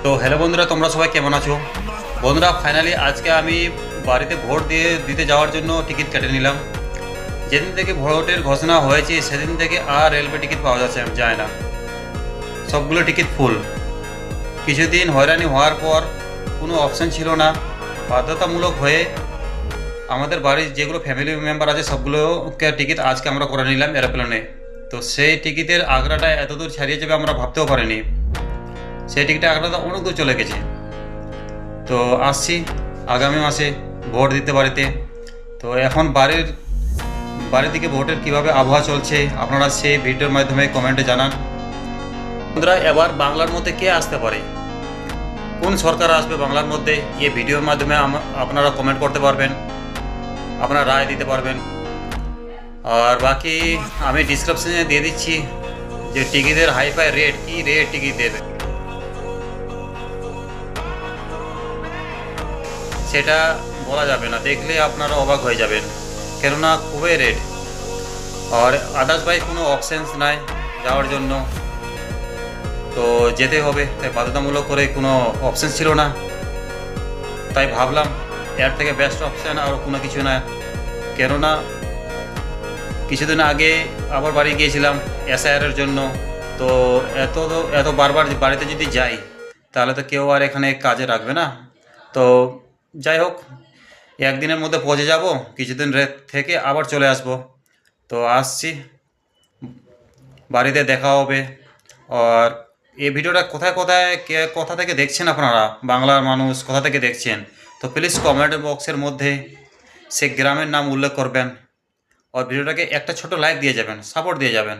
তো হ্যালো বন্ধুরা, তোমরা সবাই কেমন আছো? বন্ধুরা, ফাইনালি আজকে আমি বাড়িতে ভোট দিতে যাওয়ার জন্য টিকিট কেটে নিলাম। যেদিন থেকে ভোটের ঘোষণা হয়েছে সেদিন থেকে আর রেলওয়ে টিকিট পাওয়া যায় না, সবগুলো টিকিট ফুল। কিছুদিন হয়রানি হওয়ার পর কোনো অপশান ছিল না, বাধ্যতামূলক হয়ে আমাদের বাড়ির যেগুলো ফ্যামিলি মেম্বার আছে সবগুলোকে টিকিট আজকে আমরা করে নিলাম এরোপ্লেনে। তো সেই টিকিটের আগ্রাটা এত দূর ছাড়িয়ে যাবে আমরা ভাবতেও পারিনি। সেই টিকিটের আগ্রাটা অনেক দূর চলে গেছে। তো আসছি আগামী মাসে ভোট দিতে বাড়িতে। তো এখন বাড়ির দিকে ভোটের কিভাবে আবহাওয়া চলছে আপনারা সেই ভিডিওর মাধ্যমে কমেন্টে জানান। বন্ধুরা, এবার বাংলার মধ্যে কে আসতে পারে, কোন সরকার আসবে বাংলার মধ্যে, এই ভিডিওর মাধ্যমে আপনারা কমেন্ট করতে পারবেন, আপনারা রায় দিতে পারবেন। আর বাকি আমি ডিসক্রিপশনে দিয়ে দিচ্ছি যে টিকিটের হাইফাই রেট, কী রেট টিকিট দেবে সেটা বলা যাবে না, দেখলে আপনারা অবাক হয়ে যাবেন, কেননা খুবই রেট। আর আদার্সওয়াইজ কোনো অপশানস নাই যাওয়ার জন্য, তো যেতে হবে। তাই বাধ্যতামূলক করে কোনো অপশান ছিল না, তাই ভাবলাম এর থেকে বেস্ট অপশান আর কোনো কিছু না। কেননা কিছুদিন আগে আবার বাড়ি গিয়েছিলাম এসআইআরের জন্য। তো এত বারবার বাড়িতে যদি যাই তাহলে তো কেউ আর এখানে কাজে রাখবে না। তো যাই হোক, একদিনের মধ্যে পৌঁছে যাব, কিছুদিন থেকে আবার চলে আসব। তো আসছি, বাড়িতে দেখা হবে। আর এই ভিডিওটা কোথা থেকে দেখছেন আপনারা, বাংলার মানুষ কোথা থেকে দেখছেন, তো প্লিজ কমেন্ট বক্সের মধ্যে সে গ্রামের নাম উল্লেখ করবেন। আর ভিডিওটাকে একটা ছোট লাইক দিয়ে যাবেন, সাপোর্ট দিয়ে যাবেন।